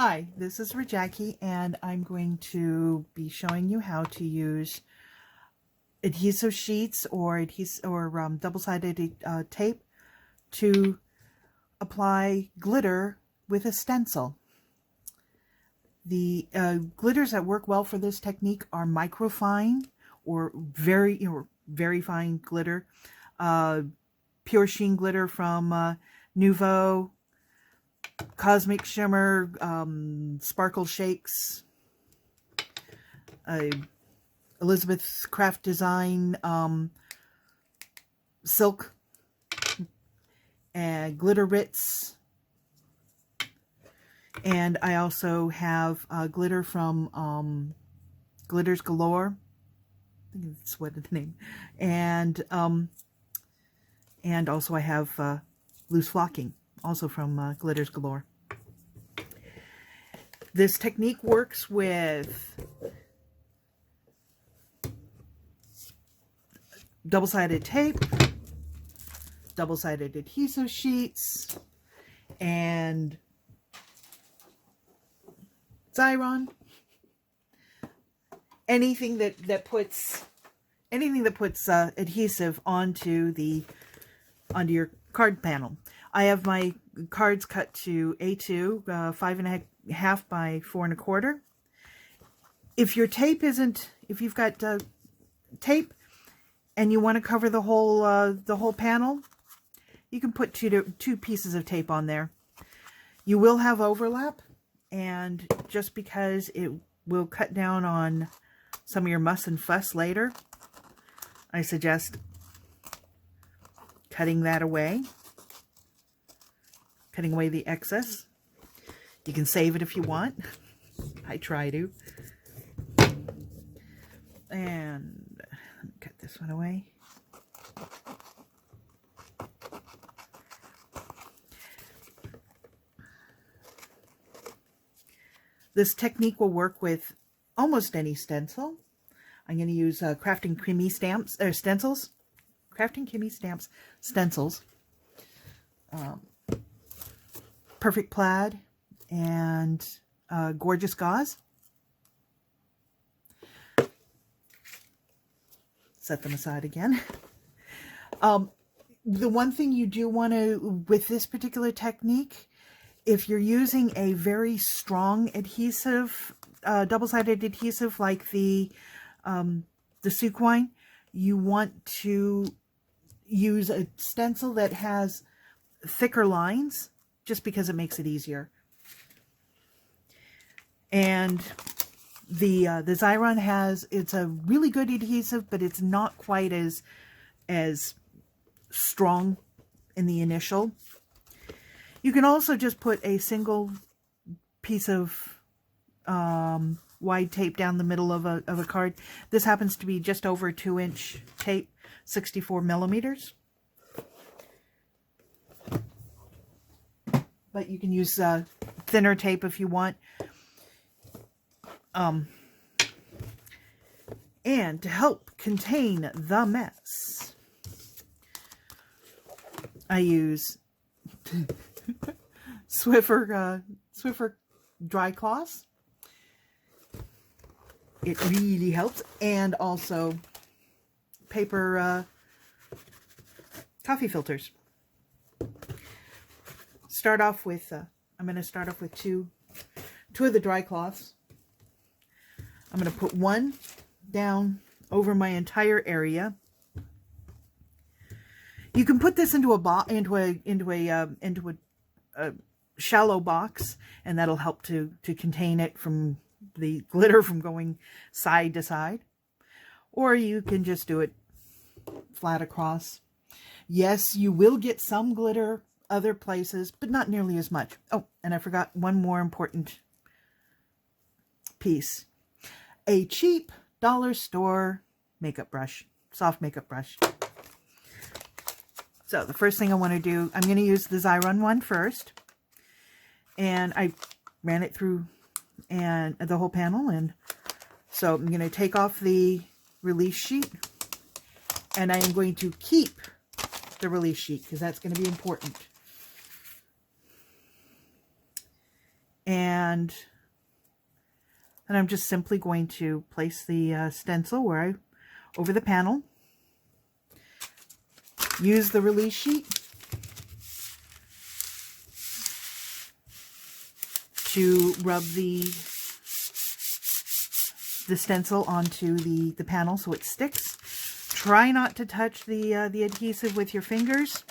Hi, this is Rajaki, and I'm going to be showing you how to use adhesive sheets or double-sided tape to apply glitter with a stencil. The glitters that work well for this technique are Microfine or very fine glitter, pure Sheen glitter from Nuvo, Cosmic Shimmer, Sparkle Shakes, Elizabeth's Craft Design, Silk, and Glitter Ritz. And I also have glitter from Glitters Galore. I think that's what the name. And also I have loose flocking, also from Glitters Galore. This technique works with double-sided tape, double-sided adhesive sheets, and Xyron. Anything that puts adhesive onto your card panel. I have my cards cut to A2, 5.5 by 4 1/4. If your tape isn't, if you've got tape and you want to cover the whole panel, you can put two pieces of tape on there. You will have overlap, and just because it will cut down on some of your muss and fuss later, I suggest cutting that away. Cutting away the excess. You can save it if you want. I try to. And cut this one away. This technique will work with almost any stencil. I'm going to use Kraftin Kimmie Stamps, or stencils. Kraftin Kimmie Stamps stencils. Perfect Plaid and gorgeous Gauze. Set them aside again. The one thing you do want to, with this particular technique, if you're using a very strong adhesive, double-sided adhesive like the Sookwang, you want to use a stencil that has thicker lines, just because it makes it easier. And the Xyron it's a really good adhesive, but it's not quite as strong in the initial. You can also just put a single piece of wide tape down the middle of a card. This happens to be just over 2-inch tape, 64 millimeters. But you can use thinner tape if you want. And to help contain the mess, I use Swiffer dry cloths. It really helps. And also paper coffee filters. Start off with, I'm going to start off with two of the dry cloths. I'm going to put one down over my entire area. You can put this into a shallow box, and that'll help to contain it from the glitter from going side to side. Or you can just do it flat across. Yes, you will get some glitter other places, but not nearly as much. Oh, and I forgot one more important piece. A cheap dollar store makeup brush, soft makeup brush. So the first thing I want to do, I'm going to use the Xyron one first. And I ran it through and the whole panel. And so I'm going to take off the release sheet. And I am going to keep the release sheet because that's going to be important. And And I'm just simply going to place the stencil over the panel. Use the release sheet to rub the stencil onto the panel so it sticks. Try not to touch the adhesive with your fingers.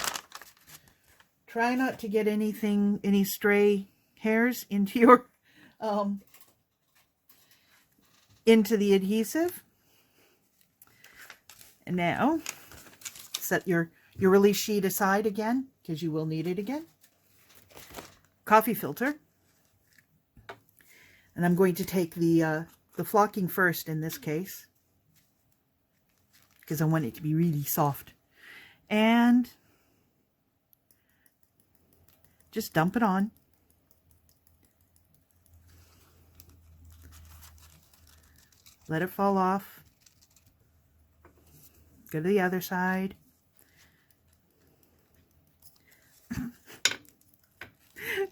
Try not to get any stray hairs into your into the adhesive. And now set your release sheet aside again, because you will need it again. Coffee filter. And I'm going to take the flocking first in this case, because I want it to be really soft. And just dump it on. Let it fall off. Go to the other side.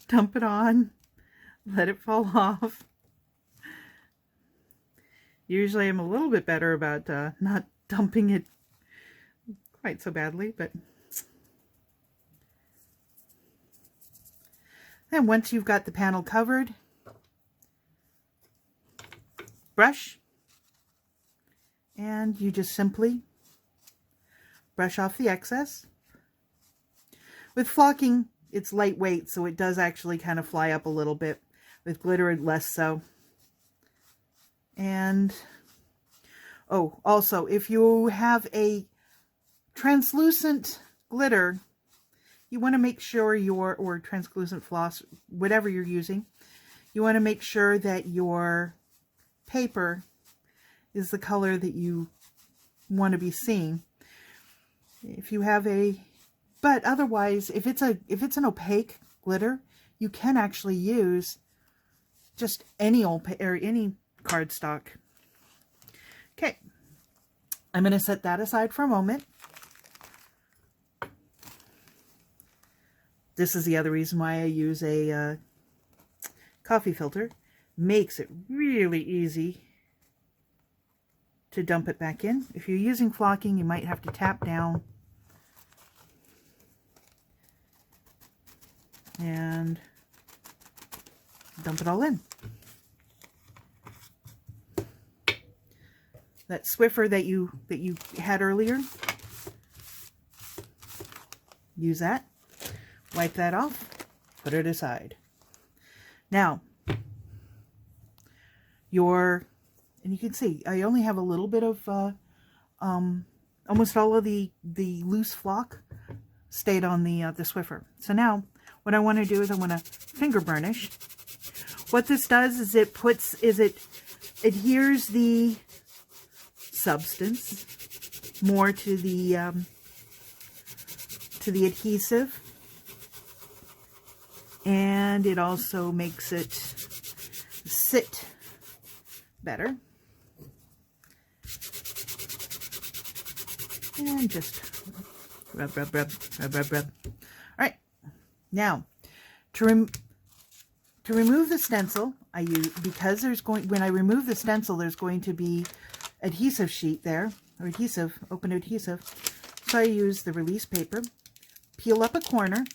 Dump it on. Let it fall off. Usually I'm a little bit better about not dumping it quite so badly, but then once you've got the panel covered, brush, and you just simply brush off the excess. With flocking, it's lightweight, so it does actually kind of fly up a little bit. With glitter, less so. And, oh, also, if you have a translucent glitter, you want to make sure or translucent floss, whatever you're using, you want to make sure that your paper is the color that you want to be seeing. If you have but otherwise, if it's an opaque glitter, you can actually use just any cardstock. Okay, I'm going to set that aside for a moment. This is the other reason why I use a coffee filter. Makes it really easy to dump it back in. If you're using flocking, you might have to tap down and dump it all in. That Swiffer that you had earlier, use that. Wipe that off. Put it aside. Now, and you can see I only have a little bit of almost all of the loose flock stayed on the Swiffer. So now what I want to do is I want to finger burnish. What this does is it adheres the substance more to the adhesive, and it also makes it sit better. And just rub. All right. Now, to remove the stencil, I use, because when I remove the stencil, there's going to be adhesive sheet there, or open adhesive. So I use the release paper, peel up a corner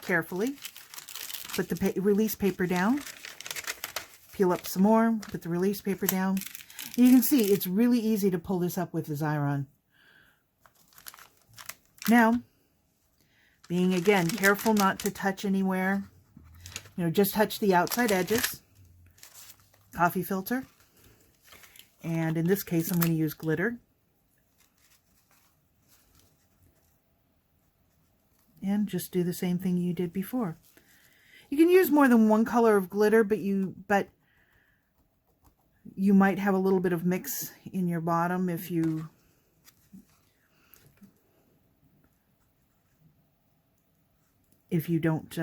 carefully, put the release paper down, peel up some more, put the release paper down. And you can see it's really easy to pull this up with the Xyron. Now, being again careful not to touch anywhere, just touch the outside edges. Coffee filter, and in this case I'm going to use glitter. And just do the same thing you did before. You can use more than one color of glitter, but you might have a little bit of mix in your bottom if you don't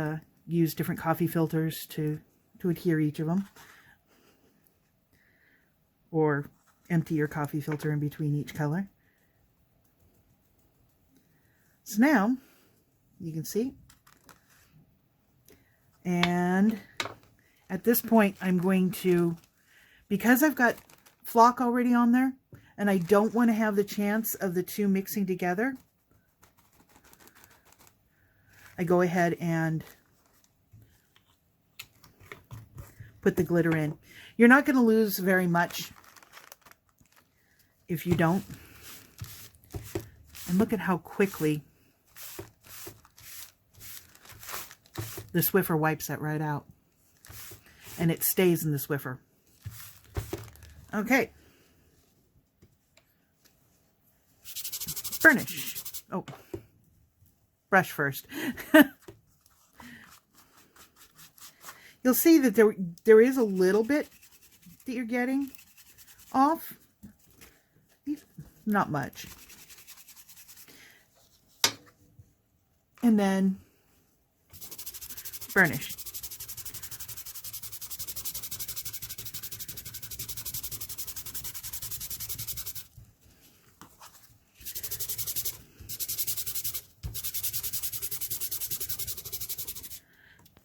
use different coffee filters to adhere each of them, or empty your coffee filter in between each color. So now you can see, and At this point, I'm going to, because I've got flock already on there, and I don't want to have the chance of the two mixing together, I go ahead and put the glitter in. You're not going to lose very much if you don't. And look at how quickly the Swiffer wipes that right out. And it stays in the Swiffer. Okay. Burnish. Oh, brush first. You'll see that there is a little bit that you're getting off. Not much. And then burnish.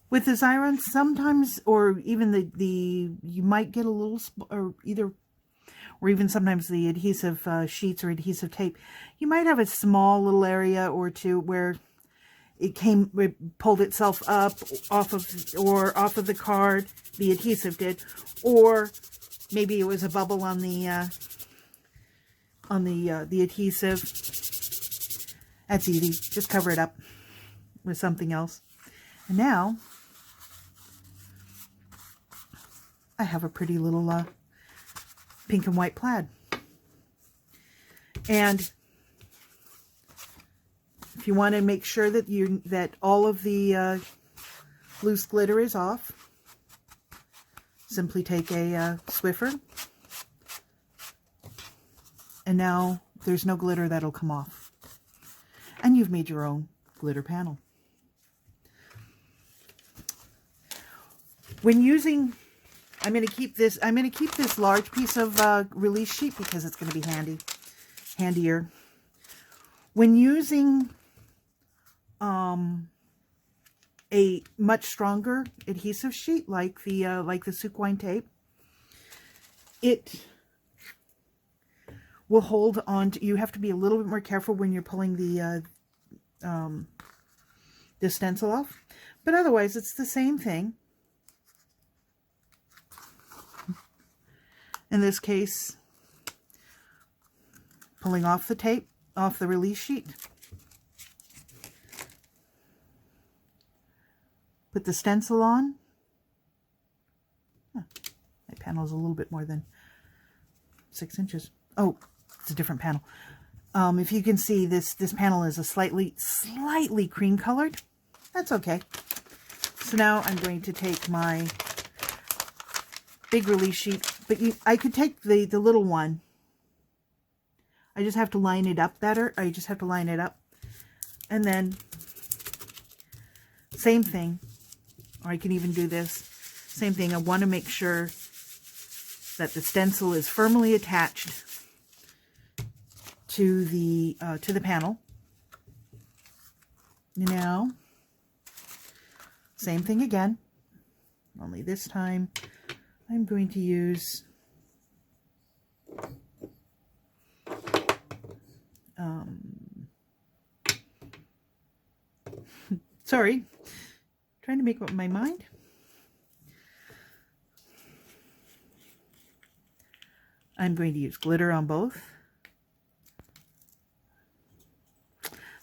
With the Xyron, sometimes, or even the you might get a little, or even sometimes the adhesive sheets or adhesive tape, you might have a small little area or two where it pulled itself up off of the card, the adhesive did, or maybe it was a bubble on the adhesive. That's easy. Just cover it up with something else. And now I have a pretty little pink and white plaid. And if you want to make sure that all of the loose glitter is off, simply take a Swiffer, and now there's no glitter that'll come off. And you've made your own glitter panel. When using, I'm going to keep this large piece of release sheet because it's going to be handier. When using a much stronger adhesive sheet like the Sookwang tape, it will hold on to, you have to be a little bit more careful when you're pulling the stencil off, but otherwise it's the same thing. In this case, pulling off the tape, off the release sheet. Put the stencil on. My panel is a little bit more than 6 inches. Oh, it's a different panel. If you can see, this panel is a slightly cream colored. That's okay. So now I'm going to take my big release sheet, but I could take the little one. I just have to line it up better. I just have to line it up. And then same thing, or I can even do this. Same thing. I want to make sure that the stencil is firmly attached to the panel. Now, same thing again, only this time I'm going to use sorry, trying to make up my mind. I'm going to use glitter on both.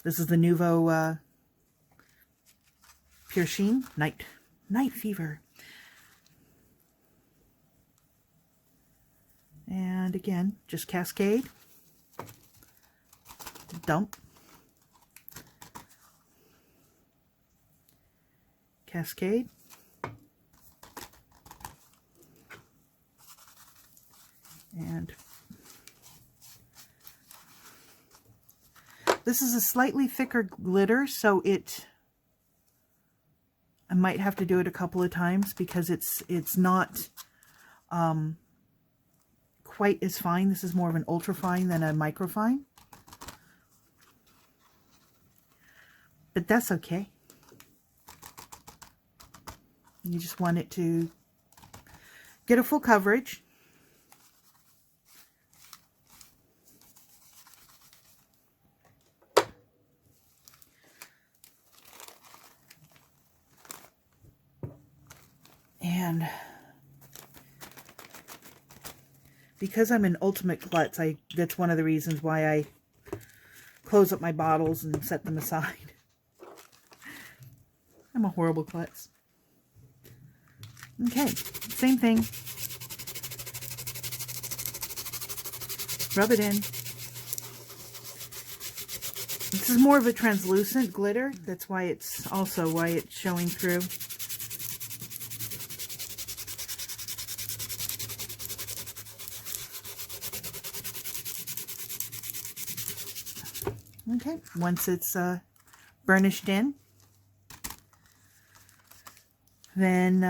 This is the Nuvo Pure Sheen Night Fever. And again, just cascade, dump, cascade, and this is a slightly thicker glitter, so I might have to do it a couple of times because it's not quite as fine. This is more of an ultra fine than a microfine, but that's okay. You just want it to get a full coverage. And because I'm an ultimate klutz, that's one of the reasons why I close up my bottles and set them aside. I'm a horrible klutz. Okay, same thing. Rub it in. This is more of a translucent glitter. That's why it's also why it's showing through. Okay, once it's burnished in, then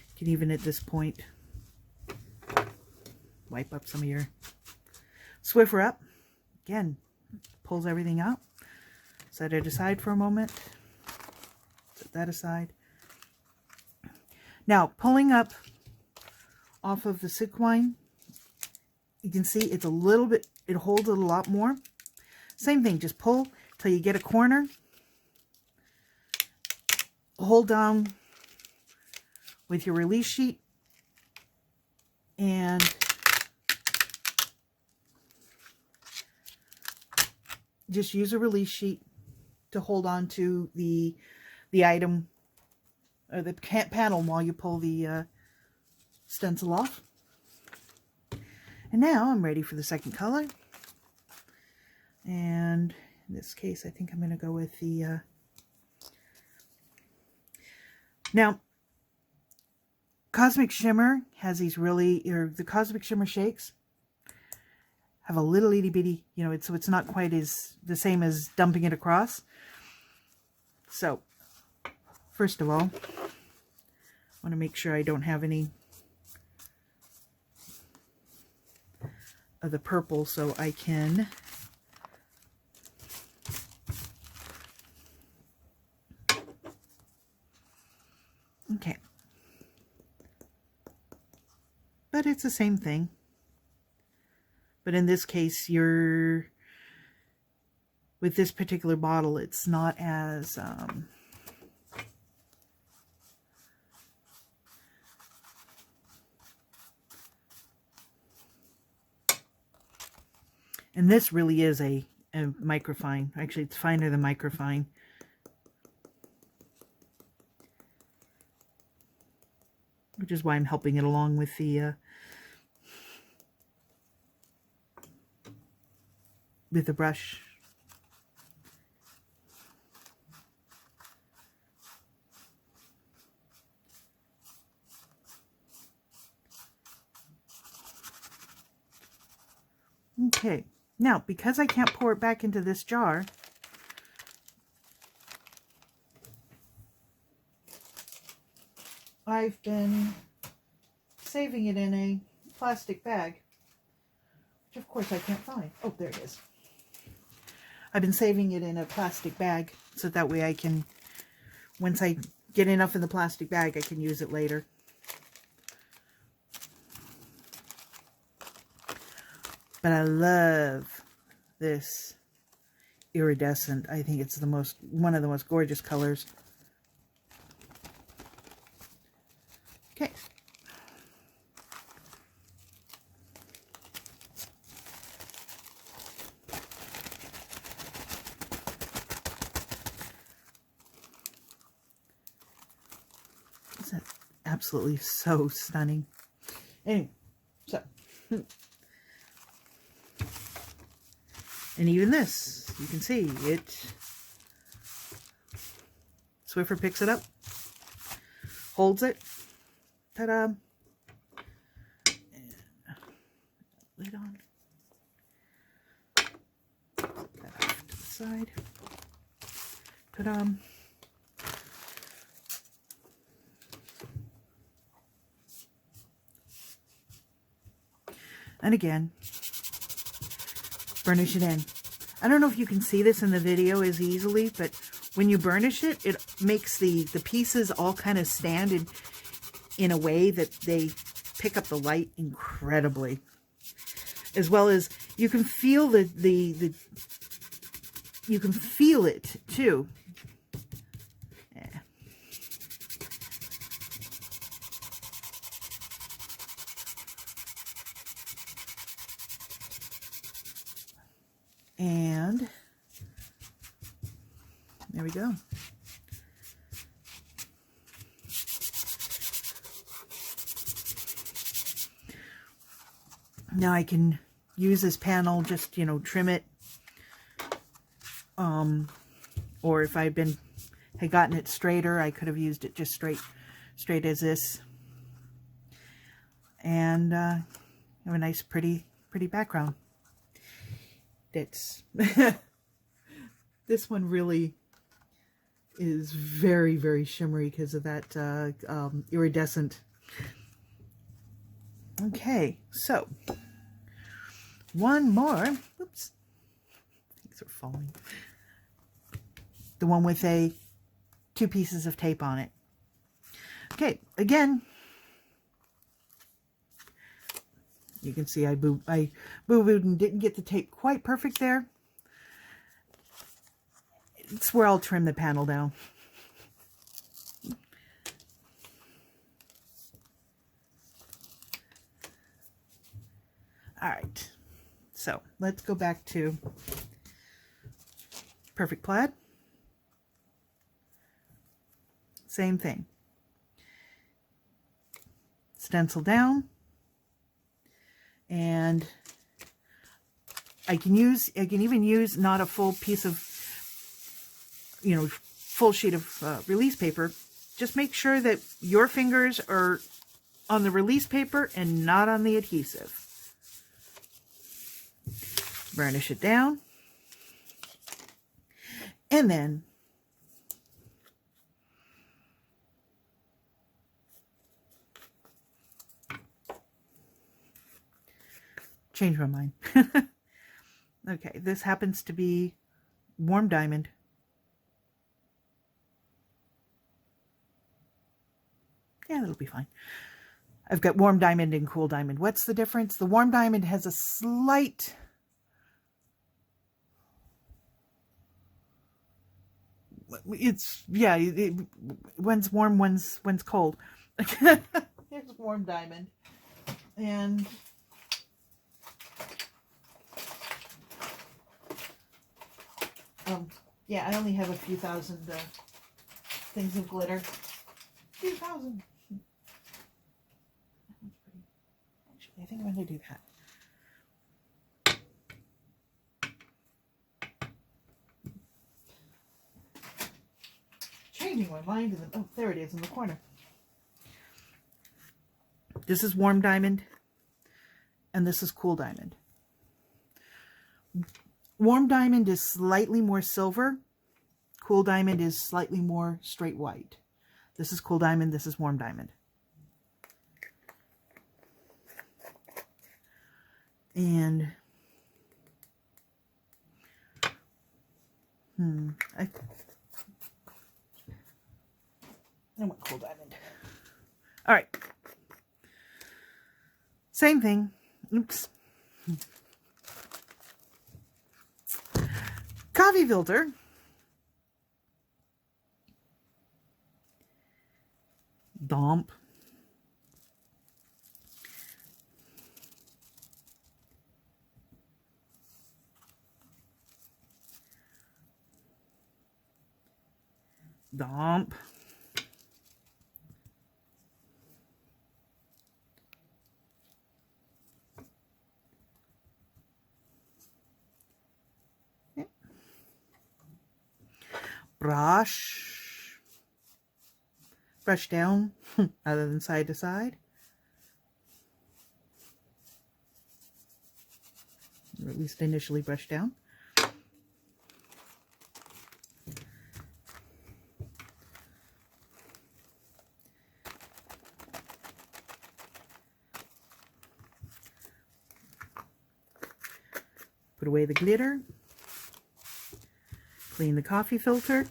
you can even at this point wipe up some of your Swiffer up. Again, pulls everything out. Set it aside for a moment. Set that aside. Now, pulling up off of the Sookwang, you can see it's a little bit, it holds it a lot more. Same thing, just pull till you get a corner. Hold down with your release sheet and just use a release sheet to hold on to the item or the panel while you pull the stencil off. And now I'm ready for the second color. And in this case, I think I'm going to go with the... Now, Cosmic Shimmer has these really... or the Cosmic Shimmer shakes have a little itty bitty, you know, so it's not quite as the same as dumping it across. So, first of all, I want to make sure I don't have any of the purple, so I can okay, but it's the same thing, but in this case you're with this particular bottle, it's not as and this really is a microfine. Actually, it's finer than microfine. Which is why I'm helping it along with the brush. Okay. Now, because I can't pour it back into this jar, I've been saving it in a plastic bag, which of course I can't find. Oh, there it is. I've been saving it in a plastic bag so that way I can, once I get enough in the plastic bag, I can use it later. But I love this iridescent. I think it's one of the most gorgeous colors. Okay. Isn't that absolutely so stunning? Anyway, so... And even this, you can see it, Swiffer picks it up, holds it, ta-da, and lid on, put that off to the side, ta-da. And again, burnish it in. I don't know if you can see this in the video as easily, but when you burnish it, it makes the pieces all kind of stand in a way that they pick up the light incredibly. As well as you can feel you can feel it too. Yeah. And there we go. Now I can use this panel, just, you know, trim it. Or if I had gotten it straighter, I could have used it just straight as this. And have a nice, pretty background. That's this one really is very, very shimmery because of that iridescent. Okay, so one more. Oops, things are falling. The one with two pieces of tape on it. Okay, again, you can see I boo-booed and didn't get the tape quite perfect there. It's where I'll trim the panel down. All right, so let's go back to Perfect Plaid. Same thing. Stencil down. And I can even use not a full piece of, you know, full sheet of release paper. Just make sure that your fingers are on the release paper and not on the adhesive. Burnish it down. And then change my mind. Okay, this happens to be warm diamond. Yeah, that'll be fine. I've got warm diamond and cool diamond. What's the difference? The warm diamond has a slight one's warm, one's cold. Here's warm diamond. And yeah, I only have a few thousand things of glitter. A few thousand. Actually, I think I'm going to do that. Changing my mind. Oh, there it is in the corner. This is warm diamond, and this is cool diamond. Warm diamond is slightly more silver. Cool diamond is slightly more straight white. This is cool diamond. This is warm diamond. And I want cool diamond. All right. Same thing. Oops. Coffee filter. Dump. Dump. Brush down other than side to side, or at least initially brush down. Put away the glitter. Clean the coffee filter.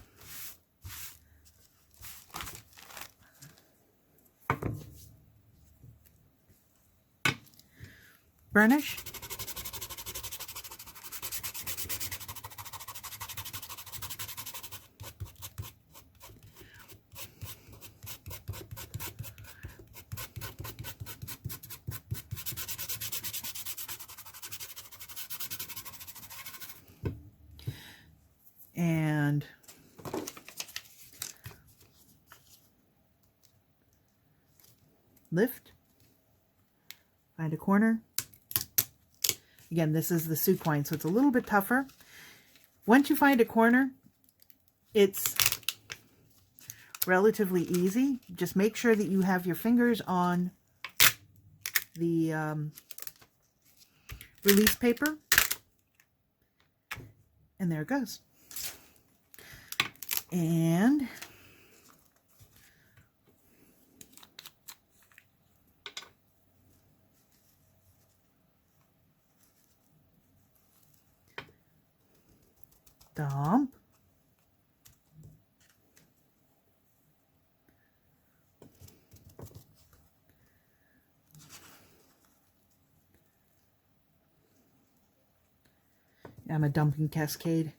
Burnish. And lift, find a corner. Again, this is the Sookwang, so it's a little bit tougher. Once you find a corner, it's relatively easy. Just make sure that you have your fingers on the release paper. And there it goes. And dump. I'm a dumping cascade.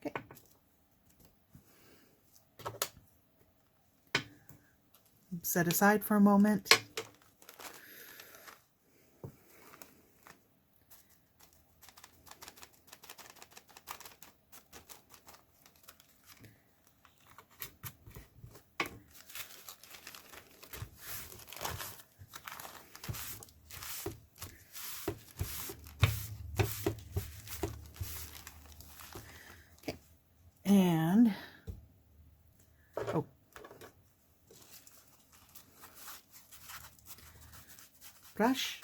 Okay. Set aside for a moment. And, oh, brush.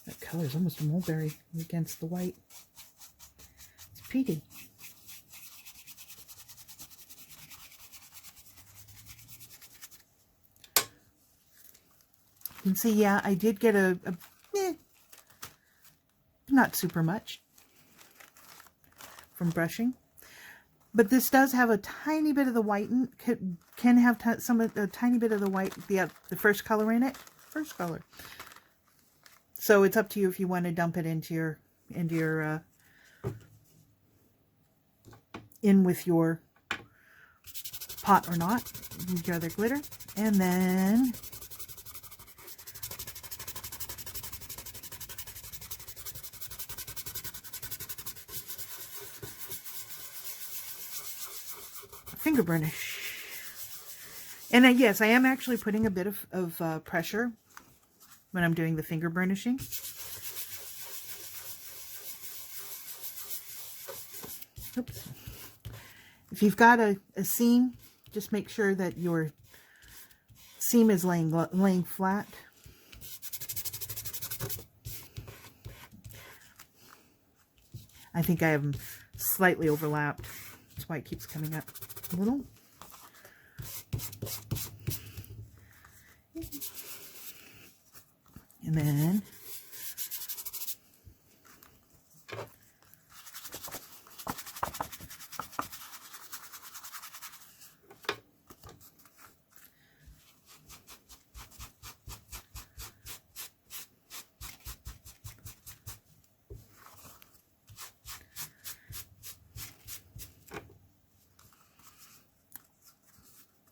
That color is almost a mulberry against the white. It's peaty. You can see, yeah, I did get not super much from brushing, but this does have a tiny bit of the white, can have a tiny bit of the white, the first color in it, So it's up to you if you want to dump it into your in with your pot or not. Your other glitter, and then finger burnish. And yes, I am actually putting a bit of pressure when I'm doing the finger burnishing. Oops. If you've got a seam, just make sure that your seam is laying flat. I think I have them slightly overlapped. That's why it keeps coming up a little. And then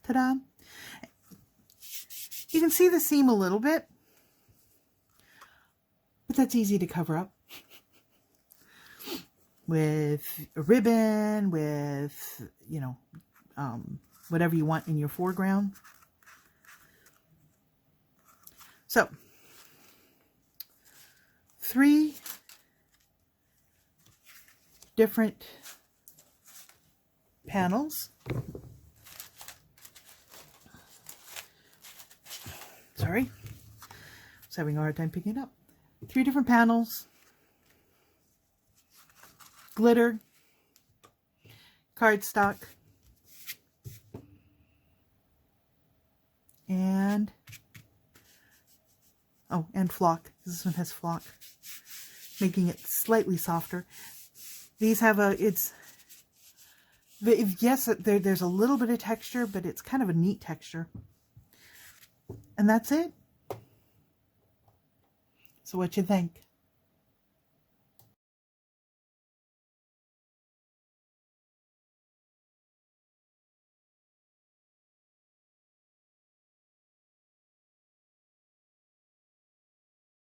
ta-da! You can see the seam a little bit, but that's easy to cover up with a ribbon, with, you know, whatever you want in your foreground. So, 3 different panels. Sorry, I was having a hard time picking it up. 3 different panels. glitter, cardstock, and flock. This one has flock, making it slightly softer. These have yes, there's a little bit of texture, but it's kind of a neat texture. And that's it. So what you think?